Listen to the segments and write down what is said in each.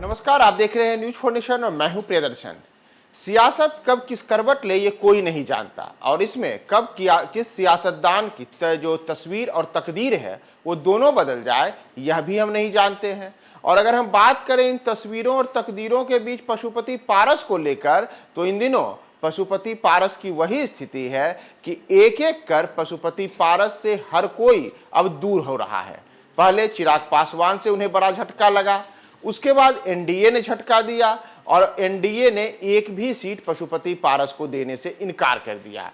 नमस्कार, आप देख रहे हैं न्यूज फॉर नेशन और मैं हूं प्रियदर्शन। सियासत कब किस करवट ले ये कोई नहीं जानता और इसमें कब किस सियासतदान की जो तस्वीर और तकदीर है वो दोनों बदल जाए यह भी हम नहीं जानते हैं। और अगर हम बात करें इन तस्वीरों और तकदीरों के बीच पशुपति पारस को लेकर तो इन दिनों पशुपति पारस की वही स्थिति है कि एक एक कर पशुपति पारस से हर कोई अब दूर हो रहा है। पहले चिराग पासवान से उन्हें बड़ा झटका लगा, उसके बाद एनडीए ने झटका दिया और एनडीए ने एक भी सीट पशुपति पारस को देने से इनकार कर दिया।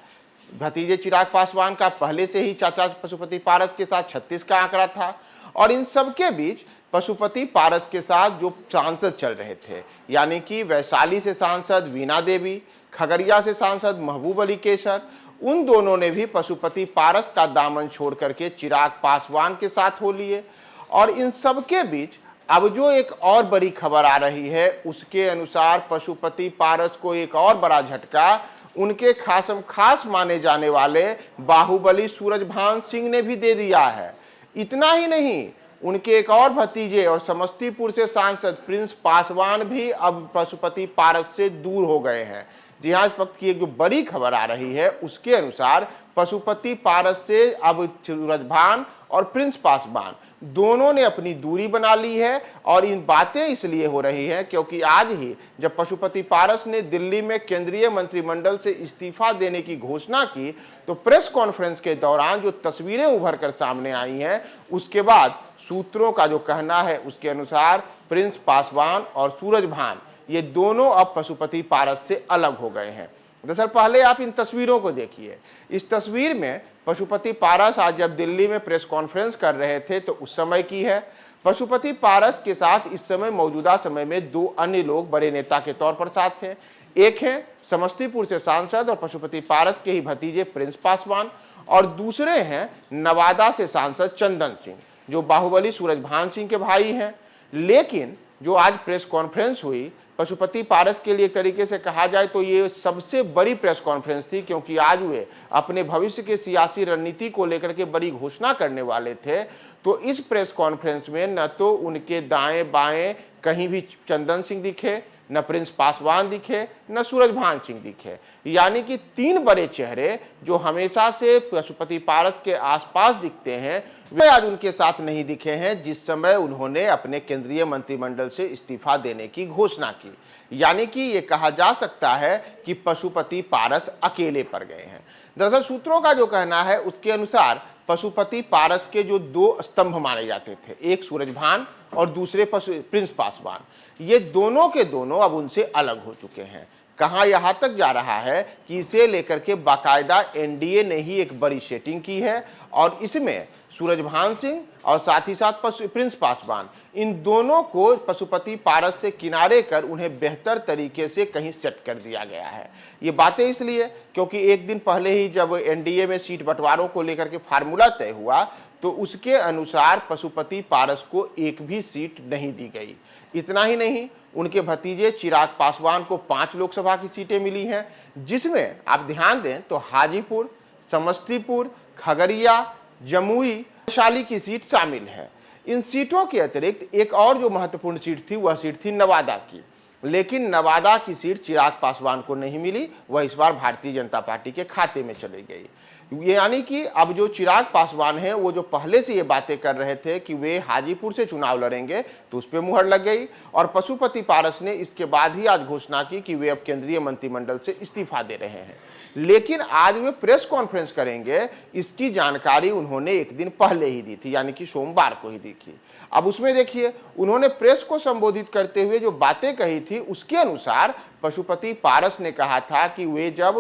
भतीजे चिराग पासवान का पहले से ही चाचा पशुपति पारस के साथ 36 का आंकड़ा था और इन सब के बीच पशुपति पारस के साथ जो सांसद चल रहे थे, यानी कि वैशाली से सांसद वीणा देवी, खगड़िया से सांसद महबूब अली केसर, उन दोनों ने भी पशुपति पारस का दामन छोड़ करके चिराग पासवान के साथ हो लिए। और इन सब के बीच अब जो एक और बड़ी खबर आ रही है उसके अनुसार पशुपति पारस को एक और बड़ा झटका उनके खास माने जाने वाले बाहुबली सूरजभान सिंह ने भी दे दिया है। इतना ही नहीं, उनके एक और भतीजे और समस्तीपुर से सांसद प्रिंस पासवान भी अब पशुपति पारस से दूर हो गए हैं। जी हाँ, इस वक्त की एक जो बड़ी खबर आ रही है उसके अनुसार पशुपति पारस से अब सूरजभान और प्रिंस पासवान दोनों ने अपनी दूरी बना ली है। और इन बातें इसलिए हो रही हैं क्योंकि आज ही जब पशुपति पारस ने दिल्ली में केंद्रीय मंत्रिमंडल से इस्तीफा देने की घोषणा की तो प्रेस कॉन्फ्रेंस के दौरान जो तस्वीरें उभर कर सामने आई हैं उसके बाद सूत्रों का जो कहना है उसके अनुसार प्रिंस पासवान और सूरजभान ये दोनों अब पशुपति पारस से अलग हो गए हैं। दरअसल पहले आप इन तस्वीरों को देखिए। इस तस्वीर में पशुपति पारस आज जब दिल्ली में प्रेस कॉन्फ्रेंस कर रहे थे तो उस समय की है। पशुपति पारस के साथ इस समय मौजूदा समय में दो अन्य लोग बड़े नेता के तौर पर साथ हैं। एक है समस्तीपुर से सांसद और पशुपति पारस के ही भतीजे प्रिंस पासवान और दूसरे हैं नवादा से सांसद चंदन सिंह जो बाहुबली सूरजभान सिंह के भाई हैं। लेकिन जो आज प्रेस कॉन्फ्रेंस हुई पशुपति पारस के लिए एक तरीके से कहा जाए तो ये सबसे बड़ी प्रेस कॉन्फ्रेंस थी क्योंकि आज वे अपने भविष्य के सियासी रणनीति को लेकर के बड़ी घोषणा करने वाले थे। तो इस प्रेस कॉन्फ्रेंस में न तो उनके दाएं बाएं कहीं भी चंदन सिंह दिखे, न प्रिंस पासवान दिखे, न सूरजभान सिंह दिखे, यानी कि तीन बड़े चेहरे जो हमेशा से पशुपति पारस के आसपास दिखते हैं वे आज उनके साथ नहीं दिखे हैं जिस समय उन्होंने अपने केंद्रीय मंत्रिमंडल से इस्तीफा देने की घोषणा की। यानी कि ये कहा जा सकता है कि पशुपति पारस अकेले पड़ गए हैं। दरअसल सूत्रों का जो कहना है उसके अनुसार पशुपति पारस के जो दो स्तंभ माने जाते थे, एक सूरजभान और दूसरे प्रिंस पासवान, ये दोनों के दोनों अब उनसे अलग हो चुके हैं। कहां यहां तक जा रहा है कि इसे लेकर के बाकायदा एनडीए ने ही एक बड़ी सेटिंग की है और इसमें सूरजभान सिंह और साथ ही साथ प्रिंस पासवान इन दोनों को पशुपति पारस से किनारे कर उन्हें बेहतर तरीके से कहीं सेट कर दिया गया है। ये बातें इसलिए क्योंकि एक दिन पहले ही जब एनडीए में सीट बंटवारों को लेकर के फार्मूला तय हुआ तो उसके अनुसार पशुपति पारस को एक भी सीट नहीं दी गई। इतना ही नहीं, उनके भतीजे चिराग पासवान को 5 लोकसभा की सीटें मिली हैं जिसमें आप ध्यान दें तो हाजीपुर, समस्तीपुर, खगड़िया, जमुई, वैशाली की सीट शामिल है। इन सीटों के अतिरिक्त एक और जो महत्वपूर्ण सीट थी वह सीट थी नवादा की, लेकिन नवादा की सीट चिराग पासवान को नहीं मिली, वह इस बार भारतीय जनता पार्टी के खाते में चली गई। यानी कि अब जो चिराग पासवान हैं वो जो पहले से ये बातें कर रहे थे कि वे हाजीपुर से चुनाव लड़ेंगे तो उस पर मुहर लग गई और पशुपति पारस ने इसके बाद ही आज घोषणा की कि वे अब केंद्रीय मंत्रिमंडल से इस्तीफा दे रहे हैं। लेकिन आज वे प्रेस कॉन्फ्रेंस करेंगे इसकी जानकारी उन्होंने एक दिन पहले ही दी थी, यानी कि सोमवार को ही दी थी। अब उसमें देखिए उन्होंने प्रेस को संबोधित करते हुए जो बातें कही थी उसके अनुसार पशुपति पारस ने कहा था कि वे जब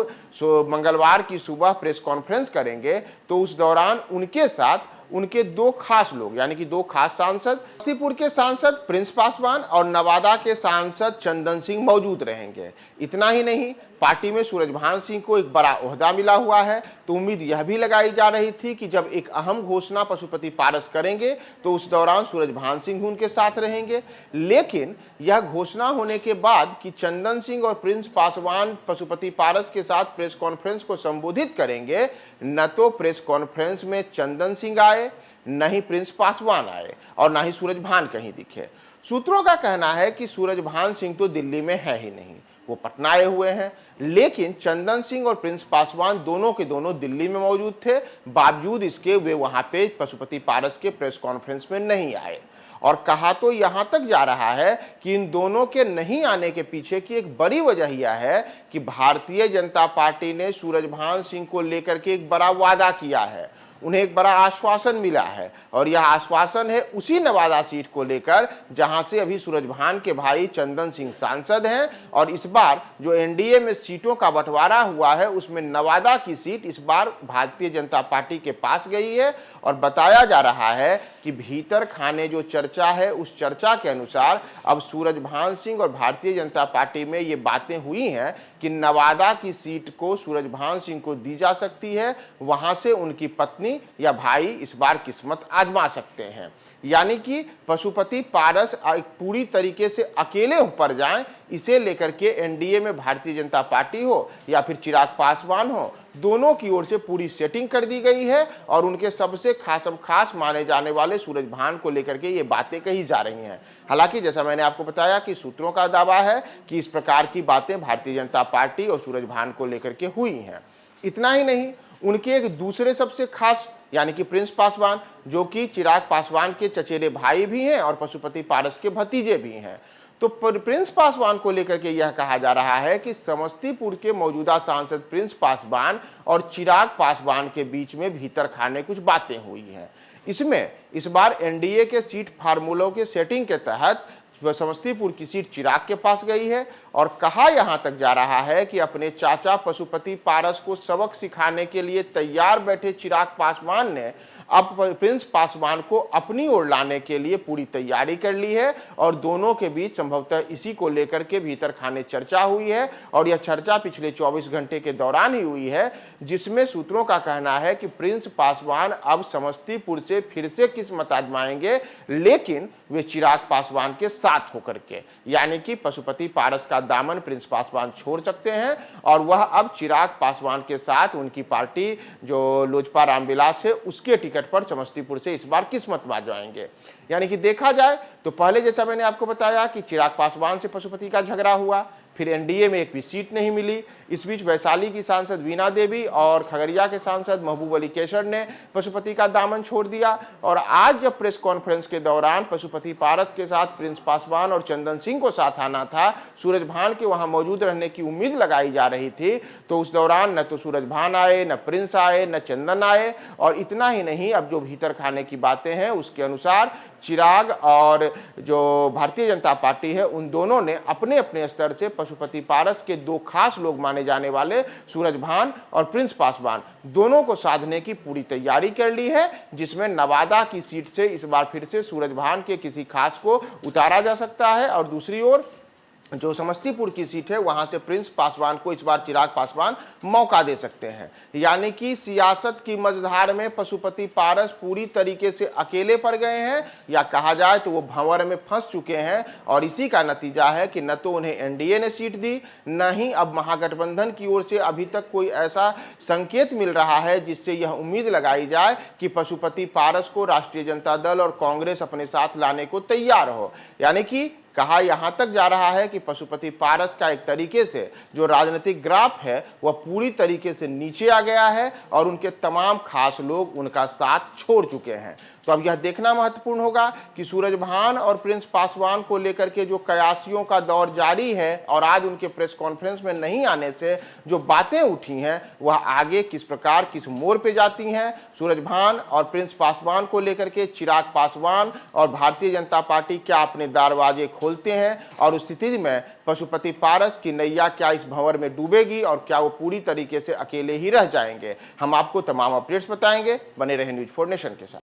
मंगलवार की सुबह प्रेस कॉन्फ्रेंस करेंगे तो उस दौरान उनके साथ उनके दो खास लोग यानी कि दो खास सांसद, समस्तीपुर के सांसद प्रिंस पासवान और नवादा के सांसद चंदन सिंह मौजूद रहेंगे। इतना ही नहीं, पार्टी में सूरजभान सिंह को एक बड़ा ओहदा मिला हुआ है तो उम्मीद यह भी लगाई जा रही थी कि जब एक अहम घोषणा पशुपति पारस करेंगे तो उस दौरान सूरजभान सिंह उनके साथ रहेंगे। लेकिन यह घोषणा होने के बाद कि चंदन सिंह और प्रिंस पासवान पशुपति पारस के साथ प्रेस कॉन्फ्रेंस को संबोधित करेंगे, न तो प्रेस कॉन्फ्रेंस में चंदन सिंह आए, न ही प्रिंस पासवान आए और न ही सूरजभान कहीं दिखे। सूत्रों का कहना है कि सूरजभान सिंह तो दिल्ली में है ही नहीं, वो पटना आए हुए हैं, लेकिन चंदन सिंह और प्रिंस पासवान दोनों के दोनों दिल्ली में मौजूद थे। बावजूद इसके वे वहां पे पशुपति पारस के प्रेस कॉन्फ्रेंस में नहीं आए। और कहा तो यहां तक जा रहा है कि इन दोनों के नहीं आने के पीछे की एक बड़ी वजह यह है कि भारतीय जनता पार्टी ने सूरजभान सिंह को लेकर के एक बड़ा वादा किया है, उन्हें एक बड़ा आश्वासन मिला है। और यह आश्वासन है उसी नवादा सीट को लेकर जहां से अभी सूरजभान के भाई चंदन सिंह सांसद हैं। और इस बार जो एनडीए में सीटों का बंटवारा हुआ है उसमें नवादा की सीट इस बार भारतीय जनता पार्टी के पास गई है। और बताया जा रहा है कि भीतर खाने जो चर्चा है उस चर्चा के अनुसार अब सूरजभान सिंह और भारतीय जनता पार्टी में ये बातें हुई हैं कि नवादा की सीट को सूरजभान सिंह को दी जा सकती है, वहां से उनकी पत्नी या भाई इस बार किस्मत आजमा सकते हैं। यानी कि पशुपति पारस पूरी तरीके से अकेले ऊपर जाएं, इसे लेकर के एनडीए में भारतीय जनता पार्टी हो या फिर चिराग पासवान हो, दोनों की ओर से पूरी सेटिंग कर दी गई है। और उनके सबसे खास माने जाने वाले सूरजभान को लेकर के ये बातें कही जा रही हैं। हालांकि जैसा मैंने आपको बताया कि सूत्रों का दावा है कि इस प्रकार की बातें भारतीय जनता पार्टी और सूरजभान को लेकर के हुई हैं। इतना ही नहीं, उनके एक दूसरे सबसे खास यानी कि प्रिंस पासवान, जो कि चिराग पासवान के चचेरे भाई भी हैं और पशुपति पारस के भतीजे भी हैं। तो प्रिंस पासवान को लेकर के यह कहा जा रहा है कि समस्तीपुर के मौजूदा सांसद प्रिंस पासवान और चिराग पासवान के बीच में भीतर खाने कुछ बातें हुई हैं। इसमें इस बार एनडीए के सीट फार्मूलों के सेटिंग के तहत समस्तीपुर की सीट चिराग के पास गई है। और कहा यहां तक जा रहा है कि अपने चाचा पशुपति पारस को सबक सिखाने के लिए तैयार बैठे चिराग पासवान ने अब प्रिंस पासवान को अपनी ओर लाने के लिए पूरी तैयारी कर ली है। और दोनों के बीच संभवतः इसी को लेकर के भीतर खाने चर्चा हुई है। और यह चर्चा पिछले 24 घंटे के दौरान ही हुई है, जिसमें सूत्रों का कहना है कि प्रिंस पासवान अब समस्तीपुर से फिर से किस्मत आजमाएंगे, लेकिन वे चिराग पासवान के साथ होकर के, यानी कि पशुपति पारस का दामन प्रिंस पासवान छोड़ सकते हैं और वह अब चिराग पासवान के साथ उनकी पार्टी जो लोजपा रामविलास है उसके टिकट पर समस्तीपुर से इस बार किस्मत आजमाएंगे। यानी कि देखा जाए तो पहले जैसा मैंने आपको बताया कि चिराग पासवान से पशुपति का झगड़ा हुआ, फिर एनडीए में एक भी सीट नहीं मिली। इस बीच वैशाली की सांसद वीणा देवी और खगड़िया के सांसद महबूब अली कैसर ने पशुपति का दामन छोड़ दिया। और आज जब प्रेस कॉन्फ्रेंस के दौरान पशुपति पारस के साथ प्रिंस पासवान और चंदन सिंह को साथ आना था, सूरजभान के वहां मौजूद रहने की उम्मीद लगाई जा रही थी, तो उस दौरान न तो सूरजभान आए, न प्रिंस आए, न चंदन आए। और इतना ही नहीं, अब जो भीतर खाने की बातें हैं उसके अनुसार चिराग और जो भारतीय जनता पार्टी है उन दोनों ने अपने अपने स्तर से पशुपति पारस के दो खास लोग माने जाने वाले सूरजभान और प्रिंस पासवान दोनों को साधने की पूरी तैयारी कर ली है, जिसमें नवादा की सीट से इस बार फिर से सूरजभान के किसी खास को उतारा जा सकता है। और दूसरी ओर जो समस्तीपुर की सीट है वहां से प्रिंस पासवान को इस बार चिराग पासवान मौका दे सकते हैं। यानी कि सियासत की मझधार में पशुपति पारस पूरी तरीके से अकेले पड़ गए हैं, या कहा जाए तो वो भंवर में फंस चुके हैं। और इसी का नतीजा है कि न तो उन्हें एनडीए ने सीट दी, न ही अब महागठबंधन की ओर से अभी तक कोई ऐसा संकेत मिल रहा है जिससे यह उम्मीद लगाई जाए कि पशुपति पारस को राष्ट्रीय जनता दल और कांग्रेस अपने साथ लाने को तैयार हो। यानी कि कहा यहां तक जा रहा है कि पशुपति पारस का एक तरीके से जो राजनीतिक ग्राफ है वह पूरी तरीके से नीचे आ गया है और उनके तमाम खास लोग उनका साथ छोड़ चुके हैं। तो अब यह देखना महत्वपूर्ण होगा कि सूरजभान और प्रिंस पासवान को लेकर के जो कयासियों का दौर जारी है और आज उनके प्रेस कॉन्फ्रेंस में नहीं आने से जो बातें उठी हैं वह आगे किस प्रकार किस मोड़ पे जाती हैं। सूरजभान और प्रिंस पासवान को लेकर के चिराग पासवान और भारतीय जनता पार्टी क्या अपने दरवाजे खोलते हैं और उस स्थिति में पशुपति पारस की नैया क्या इस भंवर में डूबेगी और क्या वो पूरी तरीके से अकेले ही रह जाएंगे। हम आपको तमाम अपडेट्स बताएंगे, बने रहे न्यूज़ 4 नेशन के साथ।